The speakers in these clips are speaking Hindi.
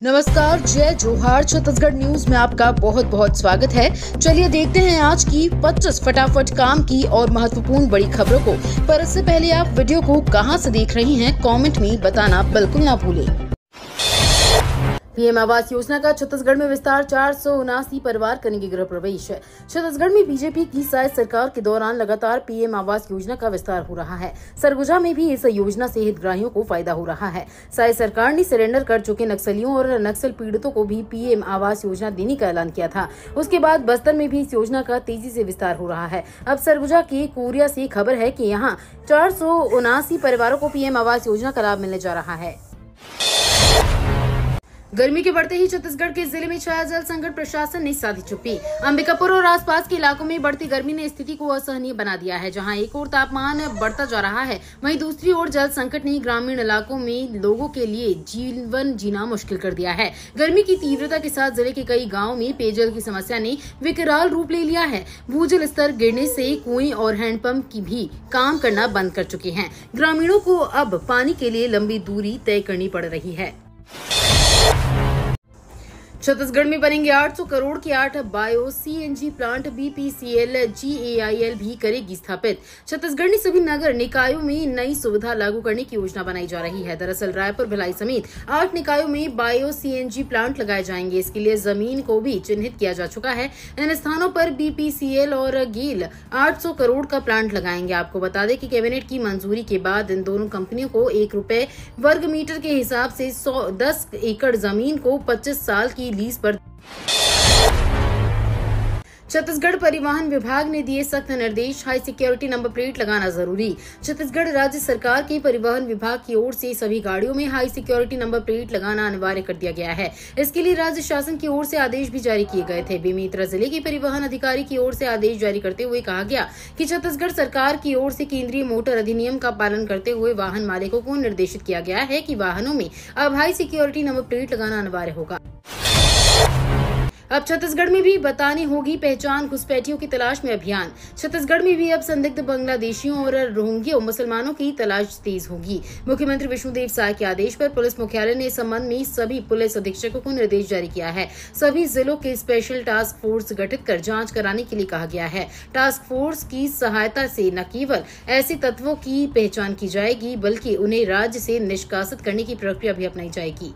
नमस्कार, जय जोहार। छत्तीसगढ़ न्यूज में आपका बहुत बहुत स्वागत है। चलिए देखते हैं आज की 25 फटाफट काम की और महत्वपूर्ण बड़ी खबरों को। पर इससे पहले आप वीडियो को कहां से देख रही हैं, कमेंट में बताना बिल्कुल ना भूलें। पीएम आवास योजना का छत्तीसगढ़ में विस्तार, 479 परिवार करेंगे गृह प्रवेश। छत्तीसगढ़ में बीजेपी की साय सरकार के दौरान लगातार पीएम आवास योजना का विस्तार हो रहा है। सरगुजा में भी इस योजना से हितग्राहियों को फायदा हो रहा है। साय सरकार ने सरेंडर कर चुके नक्सलियों और नक्सल पीड़ितों को भी पीएम आवास योजना देने का ऐलान किया था। उसके बाद बस्तर में भी इस योजना का तेजी से विस्तार हो रहा है। अब सरगुजा के कोरिया से खबर है कि यहाँ 479 परिवारों को पीएम आवास योजना का लाभ मिलने जा रहा है। गर्मी के बढ़ते ही छत्तीसगढ़ के जिले में छाया जल संकट, प्रशासन ने साधी चुप्पी। अंबिकापुर और आसपास के इलाकों में बढ़ती गर्मी ने स्थिति को असहनीय बना दिया है। जहां एक ओर तापमान बढ़ता जा रहा है, वहीं दूसरी ओर जल संकट ने ग्रामीण इलाकों में लोगों के लिए जीवन जीना मुश्किल कर दिया है। गर्मी की तीव्रता के साथ जिले के कई गाँव में पेयजल की समस्या ने विकराल रूप ले लिया है। भूजल स्तर गिरने से कुएं और हैंडपंप की भी काम करना बंद कर चुके हैं। ग्रामीणों को अब पानी के लिए लंबी दूरी तय करनी पड़ रही है। छत्तीसगढ़ में बनेंगे 800 करोड़ के 8 बायो सीएनजी प्लांट, बीपीसीएल जीएआईएल भी करेगी स्थापित। छत्तीसगढ़ ने सभी नगर निकायों में नई सुविधा लागू करने की योजना बनाई जा रही है। दरअसल रायपुर, भिलाई समेत 8 निकायों में बायो सीएनजी प्लांट लगाए जाएंगे। इसके लिए जमीन को भी चिन्हित किया जा चुका है। इन स्थानों पर बीपीसीएल और गेल 800 करोड़ का प्लांट लगाएंगे। आपको बता दें कि कैबिनेट की मंजूरी के बाद इन दोनों कंपनियों को ₹1 वर्ग मीटर के हिसाब से 10 एकड़ जमीन को 25 साल की लीज पर। छत्तीसगढ़ परिवहन विभाग ने दिए सख्त निर्देश, हाई सिक्योरिटी नंबर प्लेट लगाना जरूरी। छत्तीसगढ़ राज्य सरकार के परिवहन विभाग की ओर से सभी गाड़ियों में हाई सिक्योरिटी नंबर प्लेट लगाना अनिवार्य कर दिया गया है। इसके लिए राज्य शासन की ओर से आदेश भी जारी किए गए थे। बेमेतरा जिले के परिवहन अधिकारी की ओर से आदेश जारी करते हुए कहा गया कि छत्तीसगढ़ सरकार की ओर से केंद्रीय मोटर अधिनियम का पालन करते हुए वाहन मालिकों को निर्देशित किया गया है कि वाहनों में अब हाई सिक्योरिटी नंबर प्लेट लगाना अनिवार्य होगा। अब छत्तीसगढ़ में भी बतानी होगी पहचान, घुसपैठियों की तलाश में अभियान। छत्तीसगढ़ में भी अब संदिग्ध बांग्लादेशियों और रोहिंग्या मुसलमानों की तलाश तेज होगी। मुख्यमंत्री विष्णुदेव साय के आदेश पर पुलिस मुख्यालय ने इस संबंध में सभी पुलिस अधीक्षकों को निर्देश जारी किया है। सभी जिलों के स्पेशल टास्क फोर्स गठित कर जांच कराने के लिए कहा गया है। टास्क फोर्स की सहायता से न केवल ऐसे तत्वों की पहचान की जाएगी, बल्कि उन्हें राज्य से निष्कासित करने की प्रक्रिया भी अपनाई जाएगी।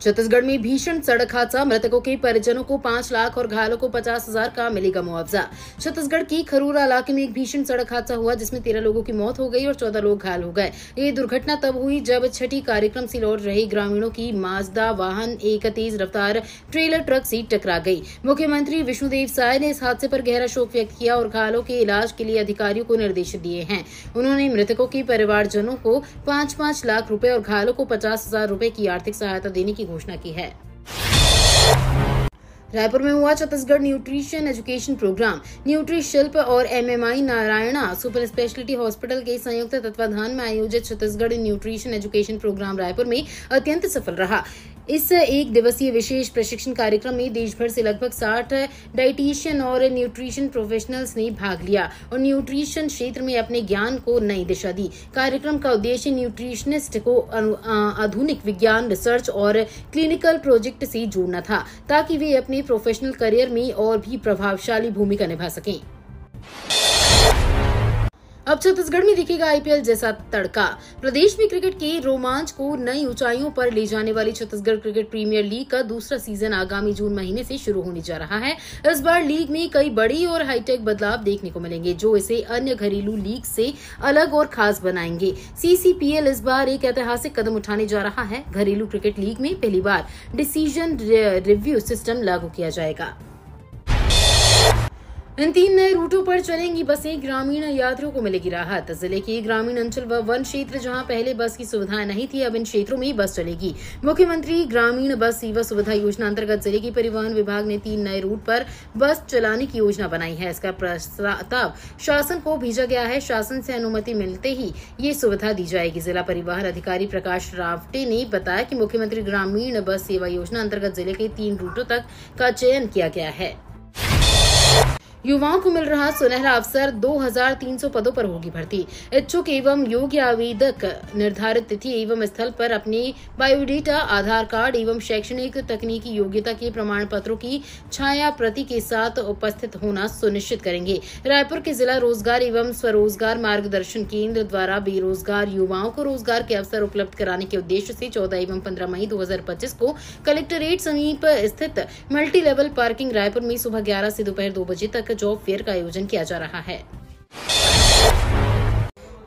छत्तीसगढ़ में भीषण सड़क हादसा, मृतकों के परिजनों को 5 लाख और घायलों को 50,000 का मिलेगा मुआवजा। छत्तीसगढ़ की खरूरा इलाके में एक भीषण सड़क हादसा हुआ, जिसमें 13 लोगों की मौत हो गई और 14 लोग घायल हो गए। ये दुर्घटना तब हुई जब छठी कार्यक्रम से लौट रहे ग्रामीणों की माजदा वाहन एक तेज रफ्तार ट्रेलर ट्रक से टकरा गई। मुख्यमंत्री विष्णुदेव साय ने इस हादसे पर गहरा शोक व्यक्त किया और घायलों के इलाज के लिए अधिकारियों को निर्देश दिए हैं। उन्होंने मृतकों के परिवारजनों को 5-5 लाख रुपए और घायलों को 50,000 रुपए की आर्थिक सहायता देने की घोषणा की है। रायपुर में हुआ Chhattisgarh nutrition education programme. Nutri Shilp और MMI Narayana super speciality hospital के संयुक्त तत्वाधान में आयोजित Chhattisgarh nutrition education programme Raipur में अत्यंत सफल रहा। इस एक दिवसीय विशेष प्रशिक्षण कार्यक्रम में देश भर से लगभग 60 डाइटिशियन और न्यूट्रिशन प्रोफेशनल्स ने भाग लिया और न्यूट्रिशन क्षेत्र में अपने ज्ञान को नई दिशा दी। कार्यक्रम का उद्देश्य न्यूट्रिशनिस्ट को आधुनिक विज्ञान, रिसर्च और क्लिनिकल प्रोजेक्ट से जोड़ना था, ताकि वे अपने प्रोफेशनल करियर में और भी प्रभावशाली भूमिका निभा सकें। अब छत्तीसगढ़ में दिखेगा आईपीएल जैसा तड़का। प्रदेश में क्रिकेट के रोमांच को नई ऊंचाइयों पर ले जाने वाली छत्तीसगढ़ क्रिकेट प्रीमियर लीग का दूसरा सीजन आगामी जून महीने से शुरू होने जा रहा है। इस बार लीग में कई बड़ी और हाईटेक बदलाव देखने को मिलेंगे, जो इसे अन्य घरेलू लीग से अलग और खास बनाएंगे। सीसीपीएल इस बार एक ऐतिहासिक कदम उठाने जा रहा है। घरेलू क्रिकेट लीग में पहली बार डिसीजन रिव्यू सिस्टम लागू किया जाएगा। इन 3 नए रूटों पर चलेंगी बसें, ग्रामीण यात्रियों को मिलेगी राहत। जिले के ग्रामीण अंचल व वन क्षेत्र जहां पहले बस की सुविधाएं नहीं थी, अब इन क्षेत्रों में बस चलेगी। मुख्यमंत्री ग्रामीण बस सेवा सुविधा योजना अंतर्गत जिले के परिवहन विभाग ने 3 नए रूट पर बस चलाने की योजना बनाई है। इसका प्रस्ताव शासन को भेजा गया है। शासन से अनुमति मिलते ही ये सुविधा दी जाएगी। जिला परिवहन अधिकारी प्रकाश रावटे ने बताया कि मुख्यमंत्री ग्रामीण बस सेवा योजना अंतर्गत जिले के 3 रूटों तक का चयन किया गया है। युवाओं को मिल रहा सुनहरा अवसर, 2300 पदों पर होगी भर्ती। इच्छुक एवं योग्य आवेदक निर्धारित तिथि एवं स्थल पर अपने बायोडेटा, आधार कार्ड एवं शैक्षणिक तकनीकी योग्यता के प्रमाण पत्रों की छाया प्रति के साथ उपस्थित होना सुनिश्चित करेंगे। रायपुर के जिला रोजगार एवं स्वरोजगार मार्गदर्शन केंद्र द्वारा बेरोजगार युवाओं को रोजगार के अवसर उपलब्ध कराने के उद्देश्य से 14 एवं 15 मई 2025 को कलेक्ट्रेट समीप स्थित मल्टी लेवल पार्किंग रायपुर में सुबह 11 से दोपहर 2 बजे तक जॉब फेयर का आयोजन किया जा रहा है।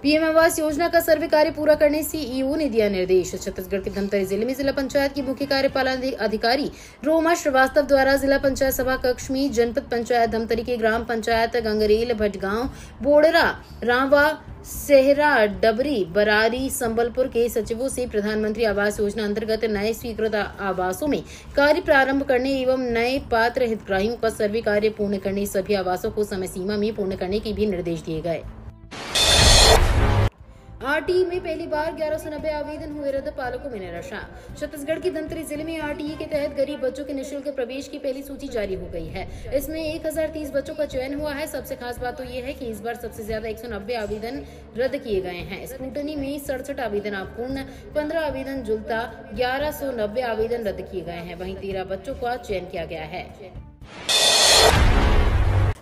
पीएम आवास योजना का सर्वे कार्य पूरा करने सीईओ ने दिया निर्देश। छत्तीसगढ़ के धमतरी जिले में जिला पंचायत की मुख्य कार्यपालन अधिकारी रोमा श्रीवास्तव द्वारा जिला पंचायत सभा कक्ष में जनपद पंचायत धमतरी के ग्राम पंचायत गंगरेल, भटगांव, बोड़रा, रावा, सेहरा, डबरी, बरारी, संबलपुर के सचिवों से प्रधानमंत्री आवास योजना अंतर्गत नए स्वीकृत आवासों में कार्य प्रारंभ करने एवं नए पात्र हितग्राहियों का सर्वे कार्य पूर्ण करने, सभी आवासों को समय सीमा में पूर्ण करने के भी निर्देश दिए गए। आरटीई में पहली बार 1190 आवेदन हुए रद्द, पालकों में निराशा। छत्तीसगढ़ के धमतरी जिले में आरटीई के तहत गरीब बच्चों के निःशुल्क प्रवेश की पहली सूची जारी हो गई है। इसमें 1030 बच्चों का चयन हुआ है। सबसे खास बात तो ये है कि इस बार सबसे ज्यादा 190 आवेदन रद्द किए गए हैं। स्क्रूटनी में 67 आवेदन अपूर्ण, 15 आवेदन जुलता, 1190 आवेदन रद्द किए गए हैं। वहीं 13 बच्चों का चयन किया गया है।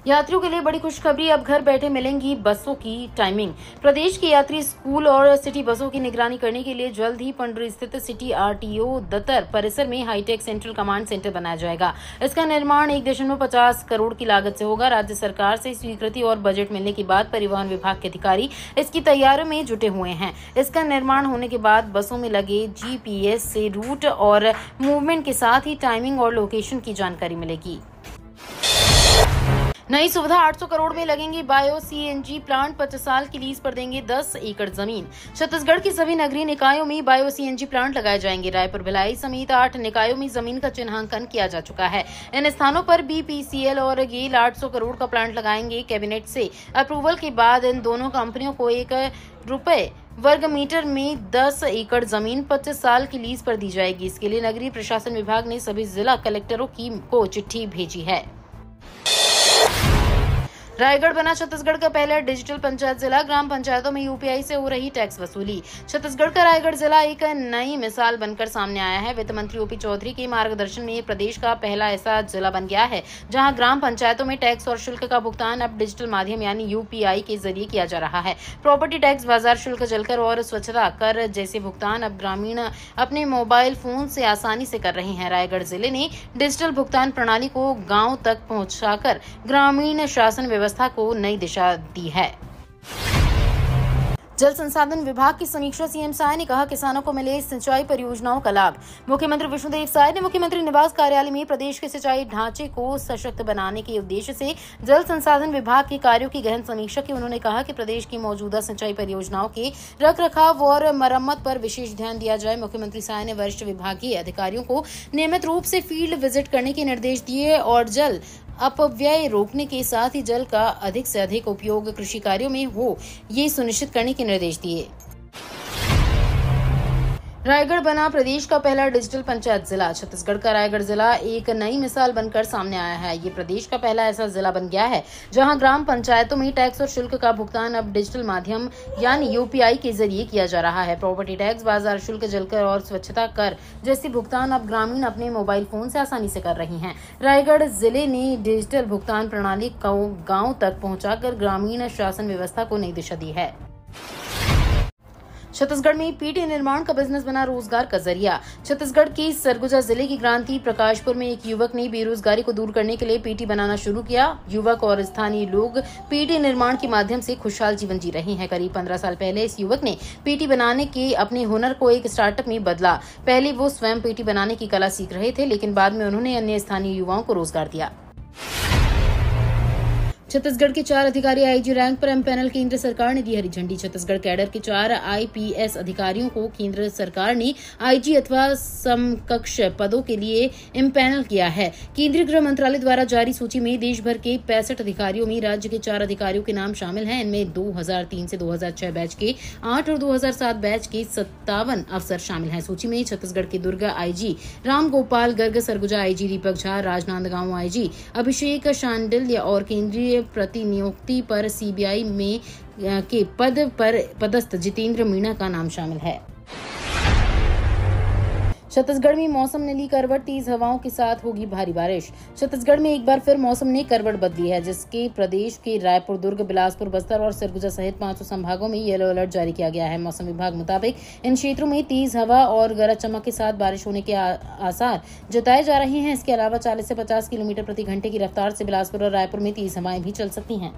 यात्रियों के लिए बड़ी खुशखबरी, अब घर बैठे मिलेंगी बसों की टाइमिंग। प्रदेश के यात्री स्कूल और सिटी बसों की निगरानी करने के लिए जल्द ही पंडरी स्थित सिटी आरटीओ दतर परिसर में हाईटेक सेंट्रल कमांड सेंटर बनाया जाएगा। इसका निर्माण 1.50 करोड़ की लागत से होगा। राज्य सरकार से स्वीकृति और बजट मिलने के बाद परिवहन विभाग के अधिकारी इसकी तैयारियों में जुटे हुए हैं। इसका निर्माण होने के बाद बसों में लगे जीपीएस से रूट और मूवमेंट के साथ ही टाइमिंग और लोकेशन की जानकारी मिलेगी। नई सुविधा, 800 करोड़ में लगेंगी बायो सीएनजी प्लांट, 50 साल की लीज पर देंगे 10 एकड़ जमीन। छत्तीसगढ़ की सभी नगरीय निकायों में बायो सीएनजी प्लांट लगाए जाएंगे। रायपुर, भिलाई समेत 8 निकायों में जमीन का चिन्हांकन किया जा चुका है। इन स्थानों पर बीपीसीएल और गेल 800 करोड़ का प्लांट लगाएंगे। कैबिनेट से अप्रूवल के बाद इन दोनों कंपनियों को ₹1 वर्ग मीटर में 10 एकड़ जमीन 25 साल की लीज पर दी जाएगी। इसके लिए नगरीय प्रशासन विभाग ने सभी जिला कलेक्टरों को चिट्ठी भेजी है। रायगढ़ बना छत्तीसगढ़ का पहला डिजिटल पंचायत जिला। ग्राम पंचायतों में यूपीआई से हो रही टैक्स वसूली। छत्तीसगढ़ का रायगढ़ जिला एक नई मिसाल बनकर सामने आया है। वित्त मंत्री ओपी चौधरी के मार्गदर्शन में प्रदेश का पहला ऐसा जिला बन गया है जहां ग्राम पंचायतों में टैक्स और शुल्क का भुगतान अब डिजिटल माध्यम यानी यूपीआई के जरिए किया जा रहा है। प्रॉपर्टी टैक्स, बाजार शुल्क, जलकर और स्वच्छता कर जैसे भुगतान अब ग्रामीण अपने मोबाइल फोन से आसानी से कर रहे हैं। रायगढ़ जिले ने डिजिटल भुगतान प्रणाली को गाँव तक पहुँचाकर ग्रामीण शासन व्यवस्था को नई दिशा दी है। जल संसाधन विभाग की समीक्षा, सीएम साय ने कहा किसानों को मिले सिंचाई परियोजनाओं का लाभ। मुख्यमंत्री विष्णुदेव साय ने मुख्यमंत्री निवास कार्यालय में प्रदेश के सिंचाई ढांचे को सशक्त बनाने के उद्देश्य से जल संसाधन विभाग के कार्यों की गहन समीक्षा की। उन्होंने कहा कि प्रदेश की मौजूदा सिंचाई परियोजनाओं के रखरखाव और मरम्मत पर विशेष ध्यान दिया जाए। मुख्यमंत्री साय ने वरिष्ठ विभागीय अधिकारियों को नियमित रूप से फील्ड विजिट करने के निर्देश दिए और जल अपव्यय रोकने के साथ ही जल का अधिक से अधिक उपयोग कृषि कार्यों में हो, ये सुनिश्चित करने के निर्देश दिए। रायगढ़ बना प्रदेश का पहला डिजिटल पंचायत जिला। छत्तीसगढ़ का रायगढ़ जिला एक नई मिसाल बनकर सामने आया है। ये प्रदेश का पहला ऐसा जिला बन गया है जहां ग्राम पंचायतों में टैक्स और शुल्क का भुगतान अब डिजिटल माध्यम यानी यूपीआई के जरिए किया जा रहा है। प्रॉपर्टी टैक्स, बाजार शुल्क, जलकर और स्वच्छता कर जैसे भुगतान अब ग्रामीण अपने मोबाइल फोन से आसानी से कर रहे हैं। रायगढ़ जिले ने डिजिटल भुगतान प्रणाली को गाँव तक पहुँचाकर ग्रामीण शासन व्यवस्था को नई दिशा दी है। छत्तीसगढ़ में पीटी निर्माण का बिजनेस बना रोजगार का जरिया। छत्तीसगढ़ की सरगुजा जिले की क्रांति प्रकाशपुर में एक युवक ने बेरोजगारी को दूर करने के लिए पीटी बनाना शुरू किया। युवक और स्थानीय लोग पीटी निर्माण के माध्यम से खुशहाल जीवन जी रहे हैं। करीब 15 साल पहले इस युवक ने पीटी बनाने के अपने हुनर को एक स्टार्टअप में बदला। पहले वो स्वयं पीटी बनाने की कला सीख रहे थे, लेकिन बाद में उन्होंने अन्य स्थानीय युवाओं को रोजगार दिया। छत्तीसगढ़ के 4 अधिकारी आईजी रैंक पर एमपैनल केंद्र सरकार ने दी हरी झंडी। छत्तीसगढ़ कैडर के 4 आईपीएस अधिकारियों को केंद्र सरकार ने आईजी अथवा समकक्ष पदों के लिए एमपैनल किया है। केंद्रीय गृह मंत्रालय द्वारा जारी सूची में देश भर के 65 अधिकारियों में राज्य के 4 अधिकारियों के नाम शामिल हैं। इनमें 2003 से 2006 बैच के 8 और 2007 बैच के 57 अफसर शामिल हैं। सूची में छत्तीसगढ़ के दुर्ग IG Ram Gopal Garg, Surguja IG Deepak Jha, Rajnandgaon IG अभिषेक शांडिल्य और केंद्रीय प्रतिनियुक्ति पर सीबीआई में के पद पर पदस्थ जितेंद्र मीणा का नाम शामिल है। छत्तीसगढ़ में मौसम ने ली करवट, तेज हवाओं के साथ होगी भारी बारिश। छत्तीसगढ़ में एक बार फिर मौसम ने करवट बदली है, जिसके प्रदेश के रायपुर, दुर्ग, बिलासपुर, बस्तर और सरगुजा सहित 5 संभागों में येलो अलर्ट जारी किया गया है। मौसम विभाग मुताबिक इन क्षेत्रों में तेज हवा और गरज चमक के साथ बारिश होने के आसार जताए जा रहे हैं। इसके अलावा 40 से 50 किलोमीटर प्रति घंटे की रफ्तार से बिलासपुर और रायपुर में तेज हवाएं भी चल सकती हैं।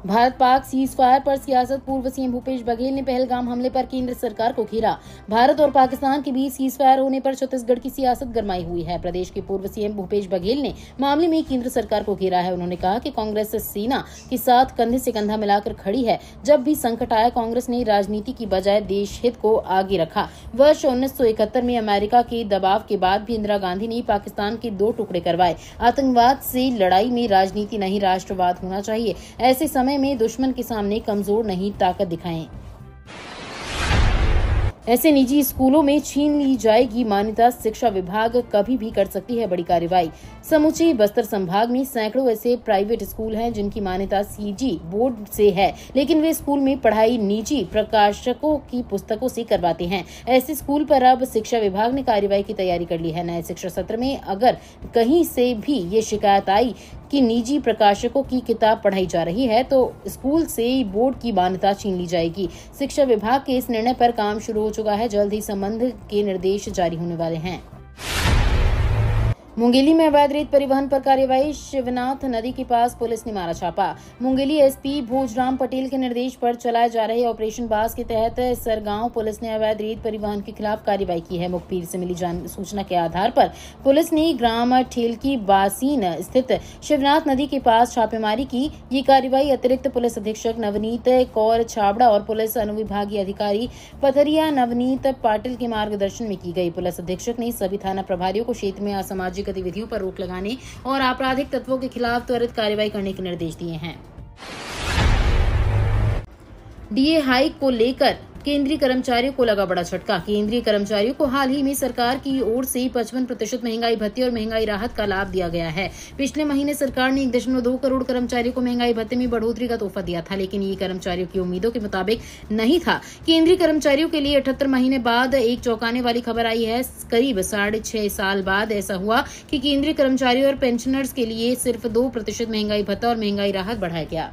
भारत पाक सीज फायर पर सियासत, पूर्व सीएम भूपेश बघेल ने पहलगाम हमले पर केंद्र सरकार को घेरा। भारत और पाकिस्तान के बीच सीज फायर होने पर छत्तीसगढ़ की सियासत गरमाई हुई है। प्रदेश के पूर्व सीएम भूपेश बघेल ने मामले में केंद्र सरकार को घेरा है। उन्होंने कहा कि कांग्रेस सेना के साथ कंधे से कंधा मिलाकर खड़ी है। जब भी संकट आया, कांग्रेस ने राजनीति की बजाय देश हित को आगे रखा। वर्ष 1971 में अमेरिका के दबाव के बाद भी इंदिरा गांधी ने पाकिस्तान के 2 टुकड़े करवाए। आतंकवाद से लड़ाई में राजनीति नहीं, राष्ट्रवाद होना चाहिए। ऐसे समय में दुश्मन के सामने कमजोर नहीं, ताकत दिखाएं। ऐसे निजी स्कूलों में छीन ली जाएगी मान्यता, शिक्षा विभाग कभी भी कर सकती है बड़ी कार्रवाई। समूचे बस्तर संभाग में सैकड़ों ऐसे प्राइवेट स्कूल हैं जिनकी मान्यता सीजी बोर्ड से है, लेकिन वे स्कूल में पढ़ाई निजी प्रकाशकों की पुस्तकों से करवाते हैं। ऐसे स्कूल पर अब शिक्षा विभाग ने कार्रवाई की तैयारी कर ली है। नए शिक्षा सत्र में अगर कहीं से भी ये शिकायत आई कि निजी प्रकाशकों की किताब पढ़ाई जा रही है, तो स्कूल से बोर्ड की मान्यता छीन ली जाएगी। शिक्षा विभाग के इस निर्णय पर काम शुरू हो चुका है। जल्द ही संबंध के निर्देश जारी होने वाले हैं। मुंगेली में अवैध रेत परिवहन पर कार्रवाई। शिवनाथ नदी के पास पुलिस ने मारा छापा। मुंगेली एसपी भोजराम पटेल के निर्देश पर चलाए जा रहे ऑपरेशन बास के तहत सरगांव पुलिस ने अवैध रेत परिवहन के खिलाफ कार्रवाई की है। मुखबिर से मिली सूचना के आधार पर पुलिस ने ग्राम ठेलकी बासीन स्थित शिवनाथ नदी के पास छापेमारी की। ये कार्रवाई अतिरिक्त पुलिस अधीक्षक नवनीत कौर छाबड़ा और पुलिस अनुविभागीय अधिकारी पथरिया नवनीत पाटिल के मार्गदर्शन में की गई। पुलिस अधीक्षक ने सभी थाना प्रभारियों को क्षेत्र में असामाजिक गतिविधियों पर रोक लगाने और आपराधिक तत्वों के खिलाफ त्वरित कार्रवाई करने के निर्देश दिए हैं। डीए हाइक को लेकर केंद्रीय कर्मचारियों को लगा बड़ा झटका। केंद्रीय कर्मचारियों को हाल ही में सरकार की ओर से 55% महंगाई भत्ते और महंगाई राहत का लाभ दिया गया है। पिछले महीने सरकार ने 1.2 करोड़ कर्मचारियों को महंगाई भत्ते में बढ़ोतरी का तोहफा दिया था, लेकिन ये कर्मचारियों की उम्मीदों के मुताबिक नहीं था। केंद्रीय कर्मचारियों के लिए 78 महीने बाद एक चौंकाने वाली खबर आई है। करीब 6.5 साल बाद ऐसा हुआ कि केंद्रीय कर्मचारियों और पेंशनर्स के लिए सिर्फ 2% महंगाई भत्ता और महंगाई राहत बढ़ाया गया।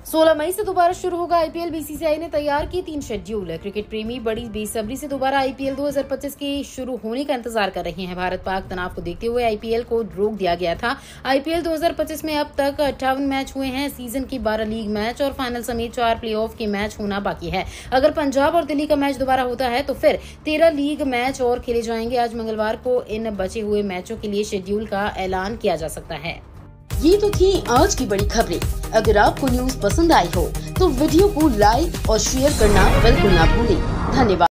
16 मई से दोबारा शुरू होगा आईपीएल। बीसीसीआई ने तैयार की 3 शेड्यूल। क्रिकेट प्रेमी बड़ी बेसब्री से दोबारा आईपीएल 2025 के शुरू होने का इंतजार कर रहे हैं। भारत पाक तनाव को देखते हुए आईपीएल को रोक दिया गया था। आईपीएल 2025 में अब तक 58 मैच हुए हैं। सीजन के 12 लीग मैच और फाइनल समेत 4 प्लेऑफ के मैच होना बाकी है। अगर पंजाब और दिल्ली का मैच दोबारा होता है तो फिर 13 लीग मैच और खेले जाएंगे। आज मंगलवार को इन बचे हुए मैचों के लिए शेड्यूल का ऐलान किया जा सकता है। ये तो थी आज की बड़ी खबरें। अगर आपको न्यूज पसंद आई हो तो वीडियो को लाइक और शेयर करना बिल्कुल ना भूलें। धन्यवाद।